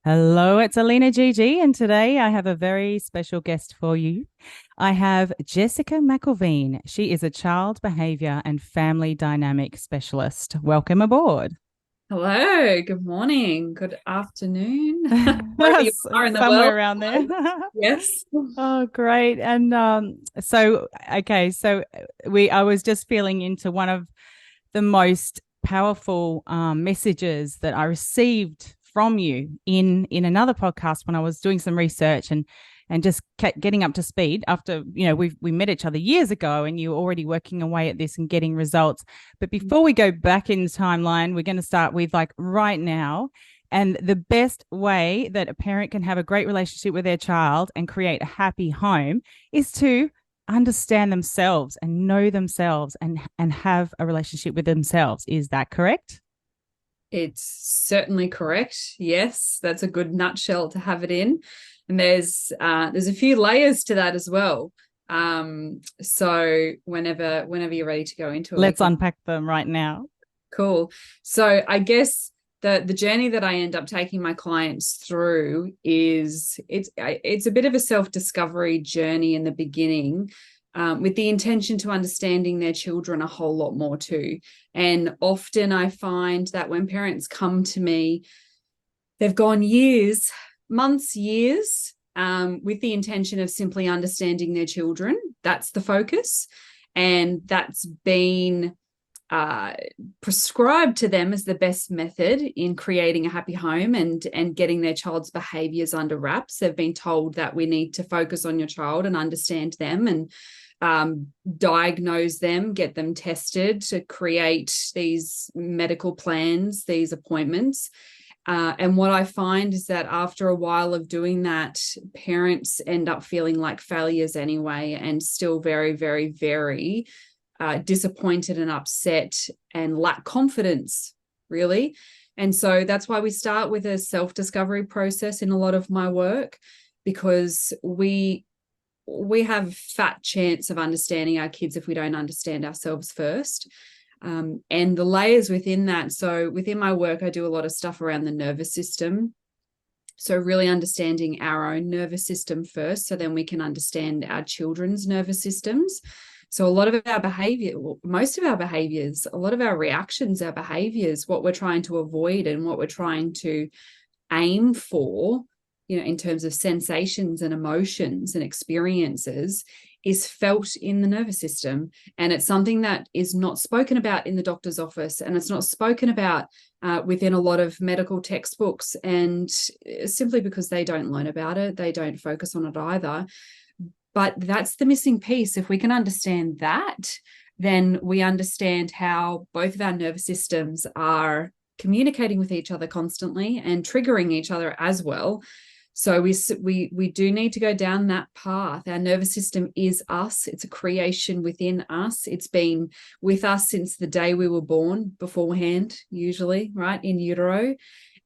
Hello, it's AlinaGG, and today I have a very special guest for you. I have Jessica Mcilveen. She is a child behaviour and family dynamic specialist. Welcome aboard. Hello, good morning, good afternoon, wherever you are in the Somewhere world. around there. Yes. Oh, great. And so I was just feeling into one of the most powerful messages that I received from you in another podcast when I was doing some research and just kept getting up to speed after we met each other years ago and you were already working away at this and getting results. But before we go back in the timeline, we're going to start with like right now. And the best way that a parent can have a great relationship with their child and create a happy home is to understand themselves and know themselves and have a relationship with themselves. Is that correct? It's certainly correct. Yes, that's a good nutshell to have it in. And there's a few layers to that as well. So whenever you're ready to go into it, we Let's can. unpack them right now. Cool. So I guess the journey that I end up taking my clients through is it's a bit of a self-discovery journey in the beginning, with the intention to understanding their children a whole lot more too. And often I find that when parents come to me, they've gone years, months, years, with the intention of simply understanding their children. That's the focus. And that's been uh, prescribed to them as the best method in creating a happy home and getting their child's behaviors under wraps. They've been told that we need to focus on your child and understand them and diagnose them, get them tested to create these medical plans, these appointments. And what I find is that after a while of doing that, parents end up feeling like failures anyway, and still very, very, very disappointed and upset and lack confidence, really. And so that's why we start with a self-discovery process in a lot of my work, because we have fat chance of understanding our kids if we don't understand ourselves first. And the layers within that. So within my work, I do a lot of stuff around the nervous system. So really understanding our own nervous system first, so then we can understand our children's nervous systems. So a lot of our behavior, most of our behaviors, a lot of our reactions, our behaviors, what we're trying to avoid and what we're trying to aim for, in terms of sensations and emotions and experiences, is felt in the nervous system. And it's something that is not spoken about in the doctor's office, and it's not spoken about within a lot of medical textbooks, and simply because they don't learn about it, they don't focus on it either. But that's the missing piece. If we can understand that, then we understand how both of our nervous systems are communicating with each other constantly and triggering each other as well. So we do need to go down that path. Our nervous system is us. It's a creation within us. It's been with us since the day we were born, beforehand, usually, right, in utero.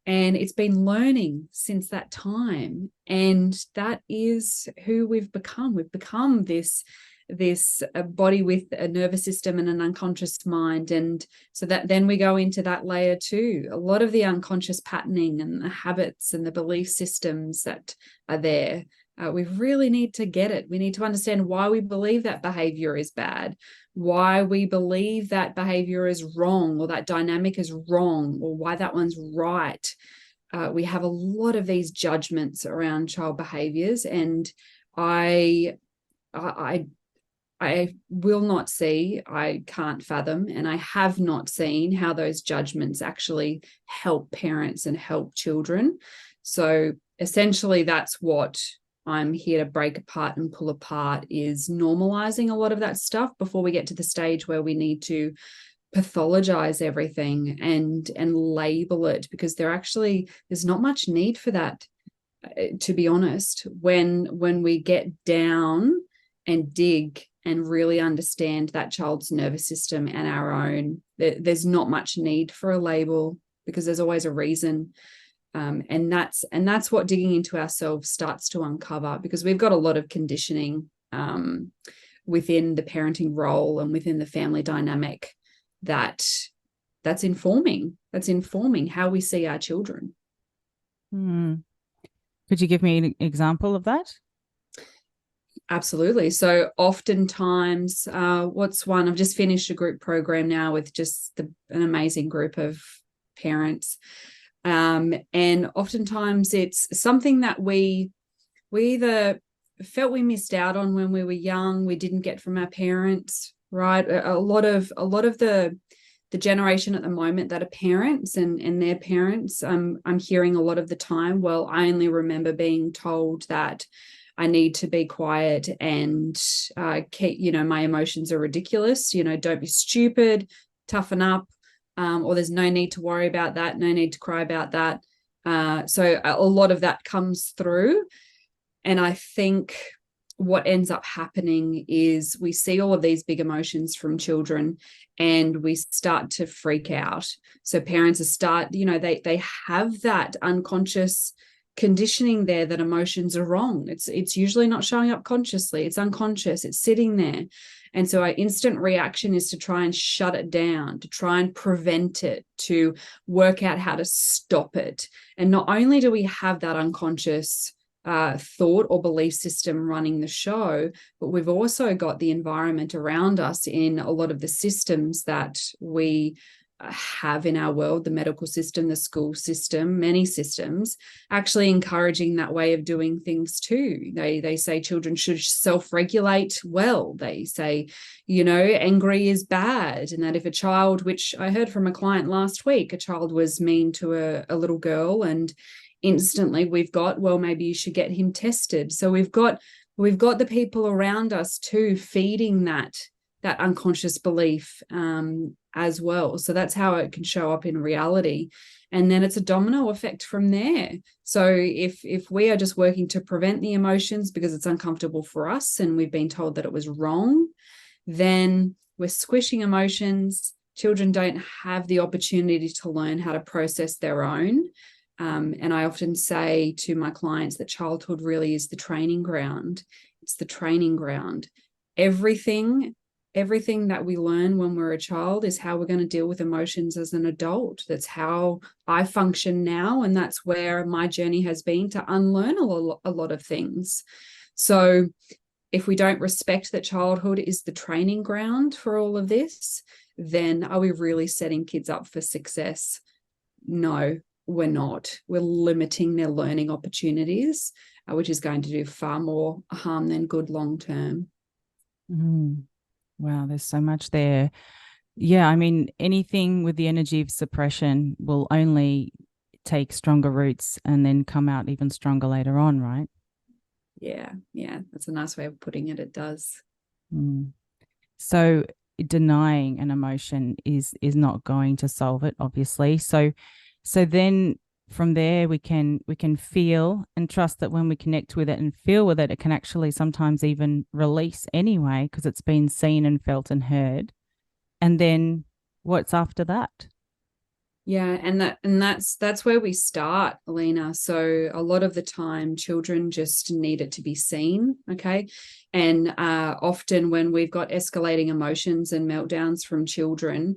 And it's been learning since that time. And that is who we've become. We've become this body with a nervous system and an unconscious mind. And so that then we go into that layer too. A lot of the unconscious patterning and the habits and the belief systems that are there, we really need to get it. We need to understand why we believe that behavior is bad, why we believe that behavior is wrong, or that dynamic is wrong, or why that one's right. We have a lot of these judgments around child behaviors, and I will not see, I can't fathom, and I have not seen how those judgments actually help parents and help children. So essentially, that's what I'm here to break apart and pull apart, is normalizing a lot of that stuff before we get to the stage where we need to pathologize everything and label it, because there's not much need for that, to be honest. When we get down and dig and really understand that child's nervous system and our own, there's not much need for a label, because there's always a reason. And that's what digging into ourselves starts to uncover, because we've got a lot of conditioning within the parenting role and within the family dynamic that's informing how we see our children. Mm. Could you give me an example of that? Absolutely. So oftentimes, what's one? I've just finished a group program now with just an amazing group of parents. And oftentimes it's something that we either felt we missed out on when we were young, we didn't get from our parents, right? A lot of the generation at the moment that are parents and their parents, I'm hearing a lot of the time, well, I only remember being told that I need to be quiet and my emotions are ridiculous. Don't be stupid, toughen up, or there's no need to worry about that, no need to cry about that. So a lot of that comes through. And I think what ends up happening is we see all of these big emotions from children and we start to freak out. So parents they have that unconscious conditioning there that emotions are wrong. It's usually not showing up consciously. It's unconscious. It's sitting there. And so our instant reaction is to try and shut it down, to try and prevent it, to work out how to stop it. And not only do we have that unconscious thought or belief system running the show, but we've also got the environment around us in a lot of the systems that we have in our world, the medical system, the school system, many systems, actually encouraging that way of doing things too. They say children should self-regulate well. They say, angry is bad. And that if a child, which I heard from a client last week, a child was mean to a little girl, and instantly we've got, well, maybe you should get him tested. So we've got the people around us too feeding that unconscious belief as well. So that's how it can show up in reality. And then it's a domino effect from there. So if we are just working to prevent the emotions because it's uncomfortable for us and we've been told that it was wrong, then we're squishing emotions. Children don't have the opportunity to learn how to process their own. And I often say to my clients that childhood really is the training ground. It's the training ground. Everything that we learn when we're a child is how we're going to deal with emotions as an adult. That's how I function now. And that's where my journey has been, to unlearn a lot of things. So if we don't respect that childhood is the training ground for all of this, then are we really setting kids up for success? No, we're not. We're limiting their learning opportunities, which is going to do far more harm than good long term. Wow, there's so much there. Yeah, I mean, anything with the energy of suppression will only take stronger roots and then come out even stronger later on, right? Yeah, that's a nice way of putting it. It does. So denying an emotion is not going to solve it, obviously. So then from there we can feel and trust that when we connect with it and feel with it, it can actually sometimes even release anyway because it's been seen and felt and heard. And then what's after that? Yeah, and that's where we start, Alina. So a lot of the time children just need it to be seen, okay? And often when we've got escalating emotions and meltdowns from children,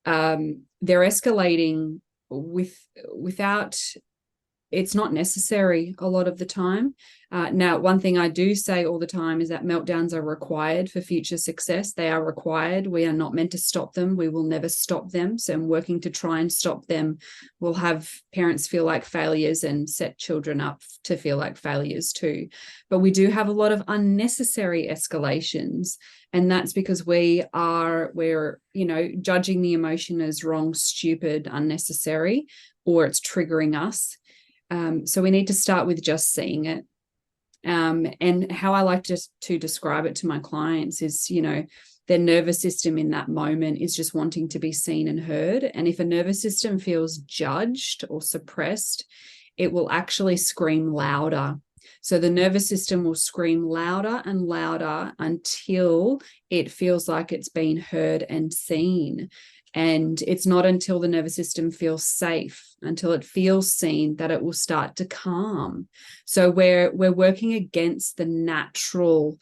they're escalating without, it's not necessary a lot of the time. Now, one thing I do say all the time is that meltdowns are required for future success. They are required. We are not meant to stop them. We will never stop them. So working to try and stop them will have parents feel like failures and set children up to feel like failures too. But we do have a lot of unnecessary escalations. And that's because we're judging the emotion as wrong, stupid, unnecessary, or it's triggering us. So we need to start with just seeing it. And how I like to describe it to my clients is, their nervous system in that moment is just wanting to be seen and heard. And if a nervous system feels judged or suppressed, it will actually scream louder. So the nervous system will scream louder and louder until it feels like it's been heard and seen. And it's not until the nervous system feels safe, until it feels seen, that it will start to calm. So we're working against the natural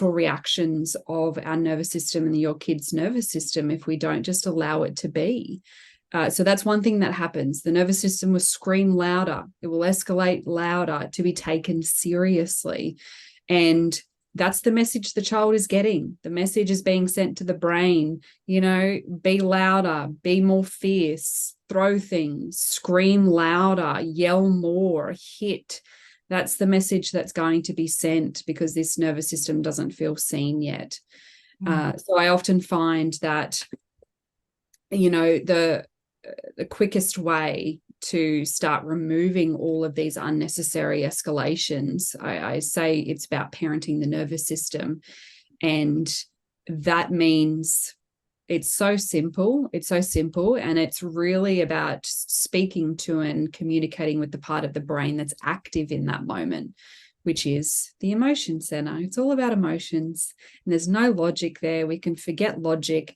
reactions of our nervous system and your kid's nervous system if we don't just allow it to be. So that's one thing that happens. The nervous system will scream louder. It will escalate louder to be taken seriously. And that's the message the child is getting. The message is being sent to the brain, be louder, be more fierce, throw things, scream louder, yell more, hit. That's the message that's going to be sent because this nervous system doesn't feel seen yet. So I often find that, the quickest way to start removing all of these unnecessary escalations, I say it's about parenting the nervous system. And that means it's so simple. And it's really about speaking to and communicating with the part of the brain that's active in that moment, which is the emotion center. It's all about emotions. And there's no logic there. We can forget logic,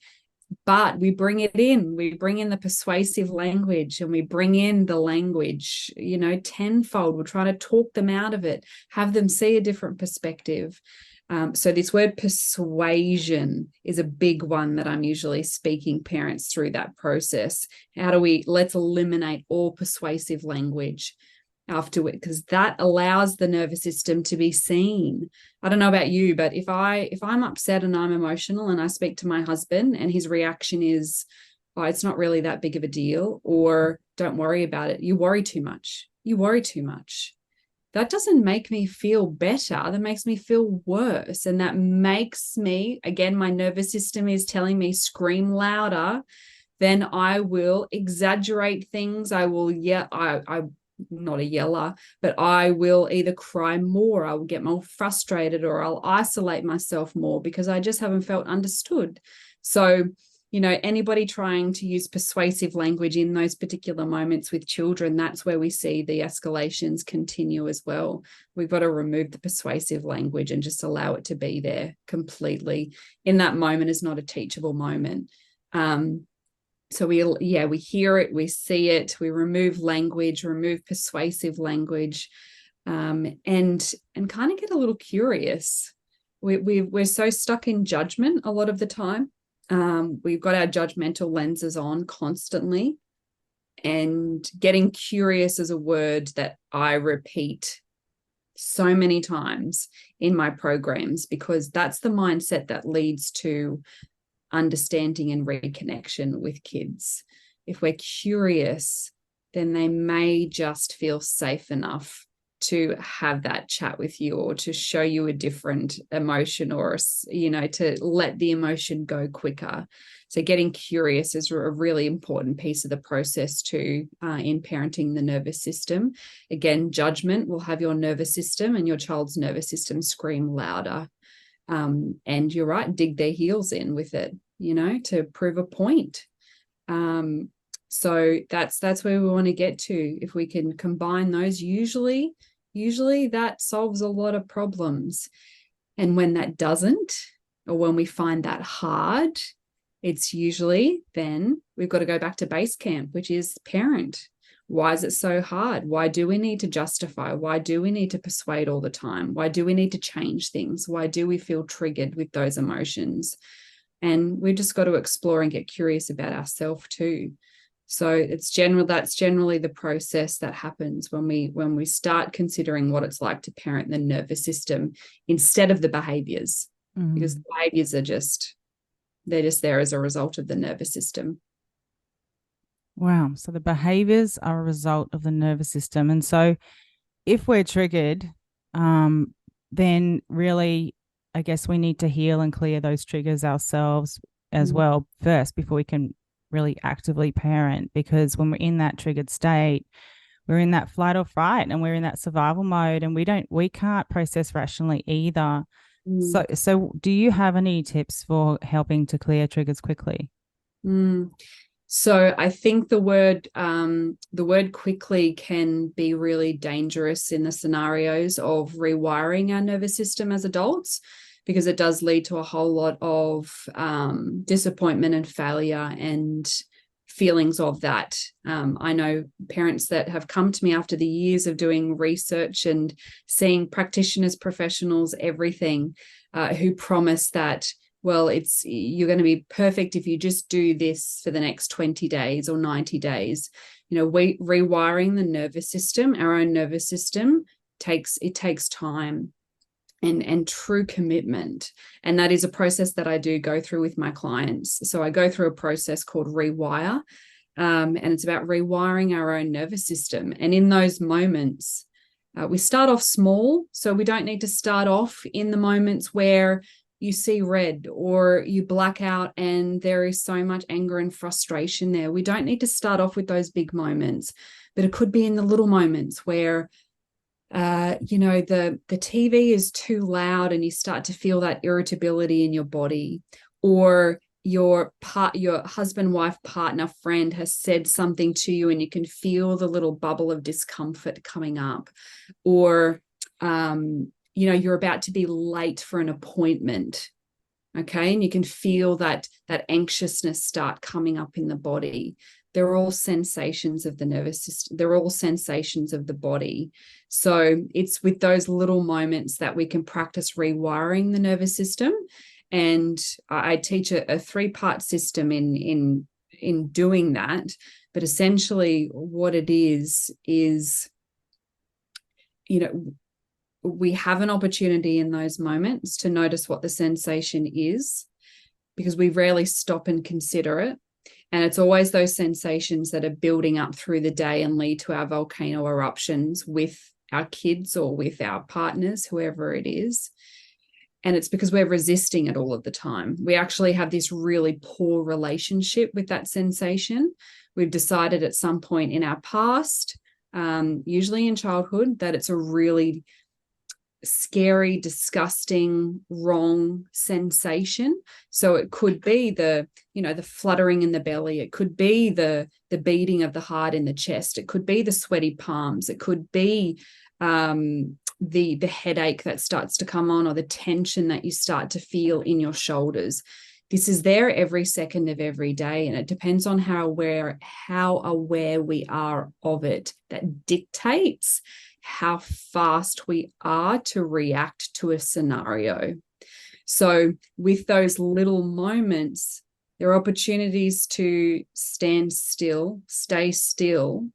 but we bring it in. We bring in the persuasive language, and we bring in the language, tenfold. We're trying to talk them out of it, have them see a different perspective. So this word persuasion is a big one that I'm usually speaking parents through that process. Let's eliminate all persuasive language afterward, because that allows the nervous system to be seen. I don't know about you, but if I'm upset and I'm emotional and I speak to my husband and his reaction is, oh, it's not really that big of a deal, or don't worry about it, you worry too much, that doesn't make me feel better. That makes me feel worse. And that makes me, again, my nervous system is telling me scream louder. Then I will exaggerate things. I will I'm not a yeller, but I will either cry more, I will get more frustrated, or I'll isolate myself more because I just haven't felt understood. So, anybody trying to use persuasive language in those particular moments with children, that's where we see the escalations continue as well. We've got to remove the persuasive language and just allow it to be there completely. In that moment is not a teachable moment. So we hear it, we see it, we remove language, remove persuasive language, and kind of get a little curious. We're so stuck in judgment a lot of the time. We've got our judgmental lenses on constantly, and getting curious is a word that I repeat so many times in my programs, because that's the mindset that leads to understanding and reconnection with kids. If we're curious, then they may just feel safe enough to have that chat with you, or to show you a different emotion, or to let the emotion go quicker. So getting curious is a really important piece of the process too, in parenting the nervous system. Again, judgment will have your nervous system and your child's nervous system scream louder. And you're right, dig their heels in with it, to prove a point. So that's where we want to get to. If we can combine those, usually that solves a lot of problems. And when that doesn't, or when we find that hard, it's usually then we've got to go back to base camp, which is parent. Why is it so hard? Why do we need to justify? Why do we need to persuade all the time? Why do we need to change things? Why do we feel triggered with those emotions? And we just got to explore and get curious about ourselves too. So that's generally the process that happens when we start considering what it's like to parent the nervous system instead of the behaviors, because the behaviors they're just there as a result of the nervous system. Wow. So the behaviors are a result of the nervous system. And so if we're triggered, then really, I guess we need to heal and clear those triggers ourselves as well first, before we can really actively parent. Because when we're in that triggered state, we're in that flight or fight, and we're in that survival mode, and we can't process rationally either. So do you have any tips for helping to clear triggers quickly? So I think the word quickly can be really dangerous in the scenarios of rewiring our nervous system as adults, because it does lead to a whole lot of disappointment and failure and feelings of that. I know parents that have come to me after the years of doing research and seeing practitioners, professionals, everything, who promise that well, you're going to be perfect if you just do this for the next 20 days or 90 days. Rewiring the nervous system, our own nervous system, takes time and true commitment. And that is a process that I do go through with my clients. So I go through a process called Rewire, and it's about rewiring our own nervous system. And in those moments, we start off small, so we don't need to start off in the moments where you see red or you black out and there is so much anger and frustration there. We don't need to start off with those big moments, but it could be in the little moments where the TV is too loud and you start to feel that irritability in your body, or your husband, wife, partner, friend has said something to you and you can feel the little bubble of discomfort coming up, or you're about to be late for an appointment. Okay. And you can feel that anxiousness start coming up in the body. They're all sensations of the nervous system. They're all sensations of the body. So it's with those little moments that we can practice rewiring the nervous system. And I teach a 3-part system in doing that. But essentially what it is, we have an opportunity in those moments to notice what the sensation is, because we rarely stop and consider it. And it's always those sensations that are building up through the day and lead to our volcano eruptions with our kids or with our partners, whoever it is. And it's because we're resisting it all of the time. We actually have this really poor relationship with that sensation. We've decided at some point in our past, usually in childhood, that it's a really scary, disgusting, wrong sensation. So it could be the fluttering in the belly. It could be the beating of the heart in the chest. It could be the sweaty palms. It could be the headache that starts to come on, or the tension that you start to feel in your shoulders. This is there every second of every day, and it depends on how aware we are of it. That dictates how fast we are to react to a scenario. So with those little moments, there are opportunities to stand still, stay still,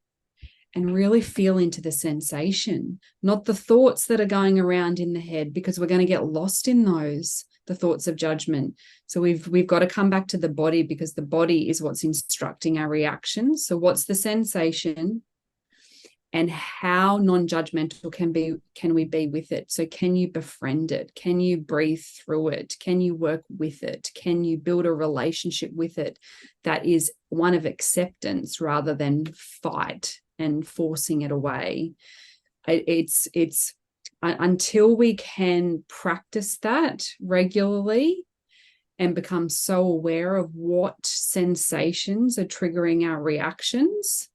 and really feel into the sensation, not the thoughts that are going around in the head, because we're going to get lost in those, the thoughts of judgment. So we've got to come back to the body, because the body is what's instructing our reactions. So what's the sensation? And how non-judgmental can we be with it? So can you befriend it? Can you breathe through it? Can you work with it? Can you build a relationship with it that is one of acceptance rather than fight and forcing it away? It's until we can practice that regularly and become so aware of what sensations are triggering our reactions,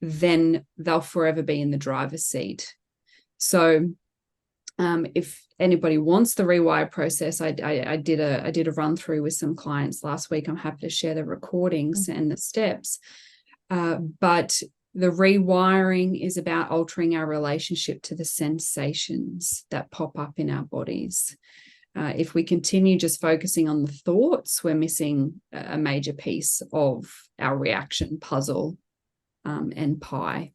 then they'll forever be in the driver's seat. So if anybody wants the rewire process, I did a run through with some clients last week. I'm happy to share the recordings and the steps. But the rewiring is about altering our relationship to the sensations that pop up in our bodies. If we continue just focusing on the thoughts, we're missing a major piece of our reaction puzzle and pie.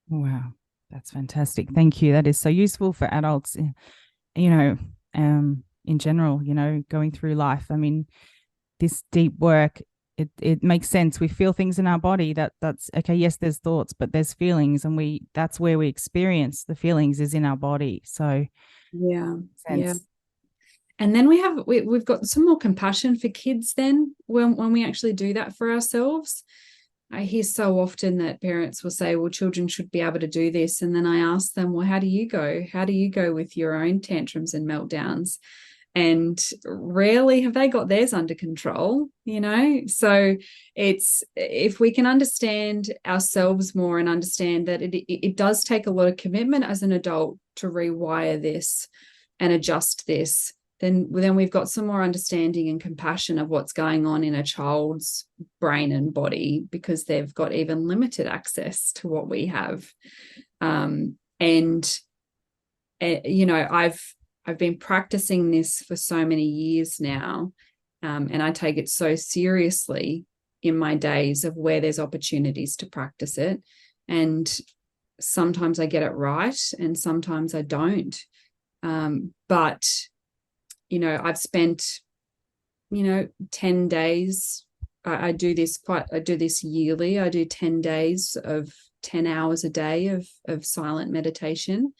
Wow, that's fantastic. Thank you. That is so useful for adults, in general, going through life. I mean, this deep work, it makes sense. We feel things in our body that's okay. Yes, there's thoughts, but there's feelings, and that's where we experience the feelings is in our body. So yeah. And then we've got some more compassion for kids then when we actually do that for ourselves. I hear so often that parents will say, well, children should be able to do this. And then I ask them, well, how do you go? How do you go with your own tantrums and meltdowns? And rarely have they got theirs under control, So it's, if we can understand ourselves more and understand that it does take a lot of commitment as an adult to rewire this and adjust this, then we've got some more understanding and compassion of what's going on in a child's brain and body, because they've got even limited access to what we have. I I've been practicing this for so many years now, and I take it so seriously in my days of where there's opportunities to practice it. And sometimes I get it right and sometimes I don't. But, I've spent, 10 days. I do this yearly. I do 10 days of 10 hours a day of silent meditation.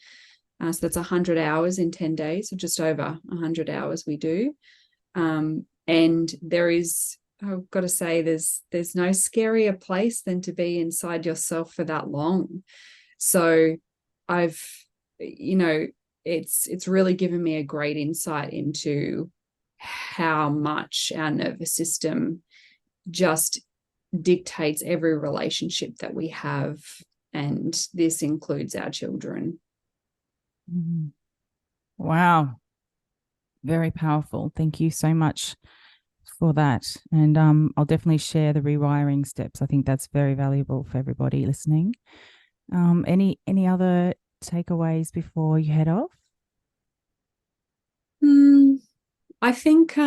So that's 100 hours in 10 days, or just over 100 hours we do. And there is, I've got to say, there's no scarier place than to be inside yourself for that long. So I've, it's really given me a great insight into how much our nervous system just dictates every relationship that we have. And this includes our children. Wow. Very powerful. Thank you so much for that. And I'll definitely share the rewiring steps. I think that's very valuable for everybody listening. Any other takeaways before you head off? I think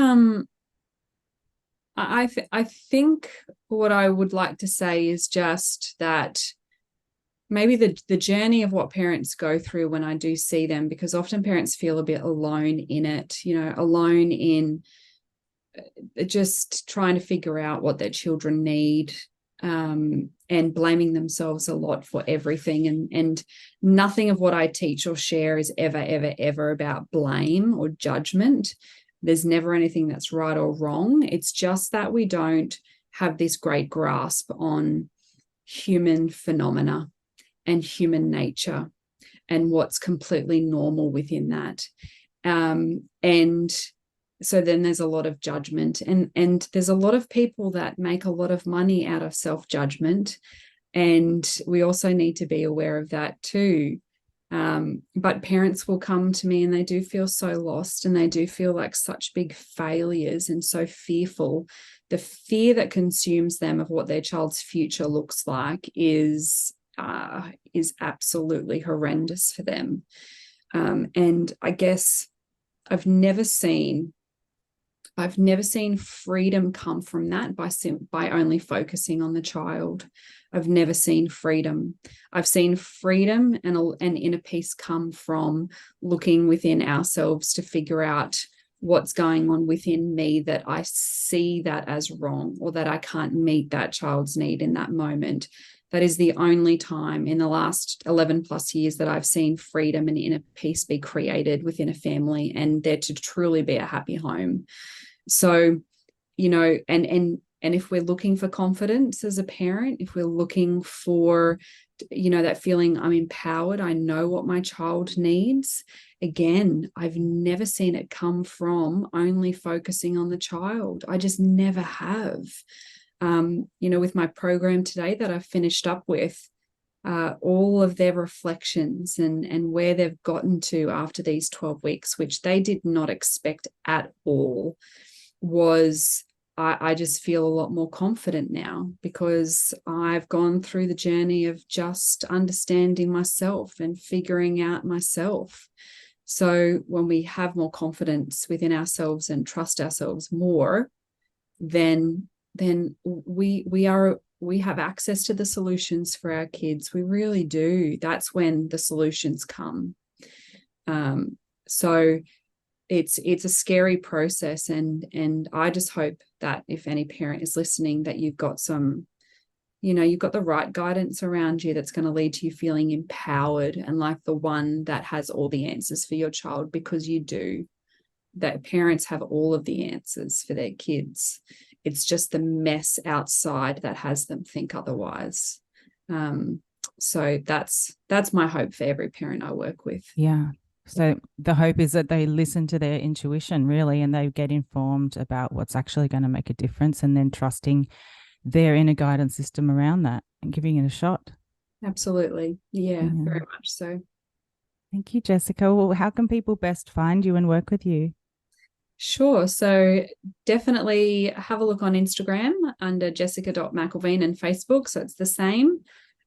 I think what I would like to say is just that maybe the journey of what parents go through when I do see them, because often parents feel a bit alone in it, alone in just trying to figure out what their children need, and blaming themselves a lot for everything. And nothing of what I teach or share is ever about blame or judgment. There's never anything that's right or wrong. It's just that we don't have this great grasp on human phenomena and human nature and what's completely normal within that. And so then there's a lot of judgment, and there's a lot of people that make a lot of money out of self-judgment. And we also need to be aware of that too. But parents will come to me and they do feel so lost, and they do feel like such big failures and so fearful. The fear that consumes them of what their child's future looks like is absolutely horrendous for them. And I guess I've never seen freedom come from that by only focusing on the child. I've never seen freedom. I've seen freedom and inner peace come from looking within ourselves to figure out what's going on within me that I see that as wrong, or that I can't meet that child's need in that moment. That is the only time in the last 11 plus years that I've seen freedom and inner peace be created within a family, and there to truly be a happy home. So, and if we're looking for confidence as a parent, if we're looking for, that feeling I'm empowered, I know what my child needs. Again, I've never seen it come from only focusing on the child. I just never have. With my program today that I finished up with, all of their reflections and where they've gotten to after these 12 weeks, which they did not expect at all, was I just feel a lot more confident now, because I've gone through the journey of just understanding myself and figuring out myself. So when we have more confidence within ourselves and trust ourselves more, then we have access to the solutions for our kids. We really do. That's when the solutions come. So it's a scary process, and I just hope that if any parent is listening, that you've got you've got the right guidance around you that's going to lead to you feeling empowered and like the one that has all the answers for your child, because you do. That parents have all of the answers for their kids. It's just the mess outside that has them think otherwise. So that's my hope for every parent I work with. Yeah. So the hope is that they listen to their intuition, really, and they get informed about what's actually going to make a difference, and then trusting their inner guidance system around that and giving it a shot. Absolutely. Yeah, very much so. Thank you, Jessica. Well, how can people best find you and work with you? Sure. So definitely have a look on Instagram under jessica.mcilveen, and Facebook. So it's the same.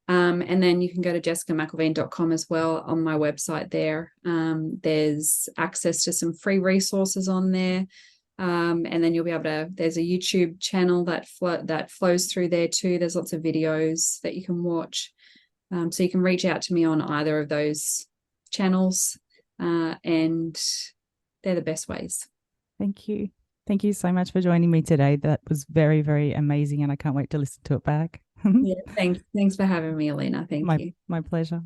And then you can go to jessicamcilveen.com as well on my website there. There's access to some free resources on there. And then you'll be able to, there's a YouTube channel that flows through there too. There's lots of videos that you can watch. So you can reach out to me on either of those channels, and they're the best ways. Thank you. Thank you so much for joining me today. That was very, very amazing, and I can't wait to listen to it back. Yeah, thanks for having me, Alina. Thank you. My pleasure.